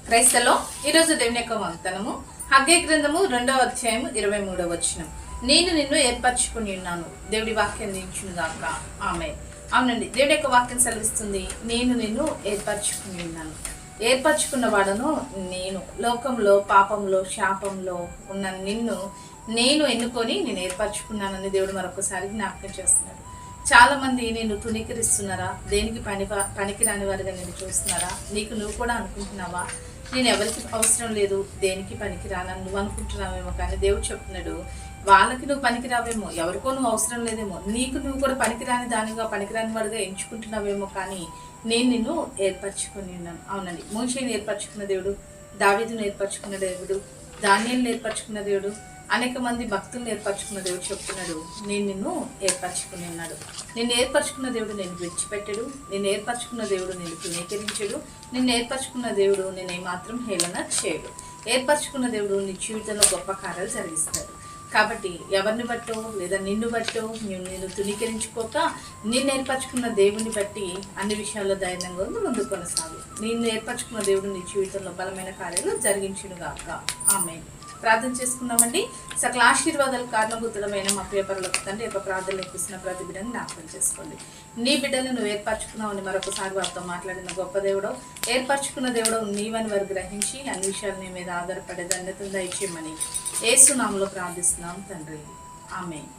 క్రైస్తలో ఈరోజు దేవుని యొక్క వాగ్దానము హగ్గై గ్రంథము 2వ అధ్యాయము 23వ వచనం. నేను నిన్ను ఏర్పరచుకుని ఉన్నాను. దేవుడి వాక్యం దించునుగాక. ఆమె అవునండి, దేవుడి యొక్క వాక్యం సెలవిస్తుంది, నేను నిన్ను ఏర్పరచుకుని ఉన్నాను. ఏర్పరచుకున్న వాడను నేను. లోకంలో పాపంలో శాపంలో ఉన్న నిన్ను నేను ఎన్నుకొని నేను ఏర్పరచుకున్నానని దేవుడు మరొకసారి జ్ఞాపకం చేస్తున్నాడు. చాలా మంది నేను తుణీకరిస్తున్నారా? దేనికి పనికిరాని వారిగా నేను చూస్తున్నారా? నువ్వు కూడా అనుకుంటున్నావా నేను ఎవరికి అవసరం లేదు, దేనికి పనికిరానని నువ్వు అనుకుంటున్నావేమో. కానీ దేవుడు చెప్తున్నాడు, వాళ్ళకి నువ్వు పనికిరావేమో, ఎవరికో నువ్వు అవసరం లేదేమో, నువ్వు కూడా పనికిరాని దానిగా పనికిరాని వాడిగా ఎంచుకుంటున్నావేమో. కానీ నేను నిన్ను ఏర్పరచుకుని ఉన్నాను. అవునండి, మోషేని ఏర్పరచుకున్న దేవుడు, దావీదును ఏర్పరచుకున్న దేవుడు, దానియేలును ఏర్పరచుకున్న దేవుడు, అనేక మంది భక్తులను ఏర్పరచుకున్న దేవుడు చెప్తున్నాడు, నేను నిన్ను ఏర్పరచుకుని ఉన్నాడు. నిన్ను ఏర్పరచుకున్న దేవుడు నేను విడిచిపెట్టాడు. నిన్ను ఏర్పరచుకున్న దేవుడు నేను తునీకరించాడు. నిన్ను ఏర్పరచుకున్న దేవుడు నేను ఏమాత్రం హేళన చేయడు. ఏర్పరచుకున్న దేవుడు నీ జీవితంలో గొప్ప కార్యాలు జరిగిస్తాడు. కాబట్టి ఎవరిని బట్టో లేదా నిన్ను బట్టో నేను తునీకరించుకోక నిన్ను ఏర్పరచుకున్న దేవుని బట్టి అన్ని విషయాల్లో ధైర్యంగా ముందుకు కొనసాగు. నిన్ను ఏర్పరచుకున్న దేవుడు నీ జీవితంలో బలమైన కార్యాలు జరిగించునుగాక. ఆమేన్. ప్రార్థన చేసుకున్నామండి. సకల ఆశీర్వాదాలు కారణభూతులమైన మా ప్రియపరులకు తండ్రి యొక్క ప్రార్థనలు ఇప్పిస్తున్న ప్రతి బిడ్డను జ్ఞాపకం చేసుకోండి. నీ బిడ్డలను నువ్వు ఏర్పరచుకున్నావని మరొకసారి వారితో మాట్లాడిన గొప్ప దేవుడో, ఏర్పరచుకున్న దేవుడో నీవని వారు గ్రహించి అన్ని విషయాలు నీ మీద ఆధారపడే ధన్యతను దయచేయమని యేసు నామములో ప్రార్థిస్తున్నాం తండ్రి. ఆమేన్.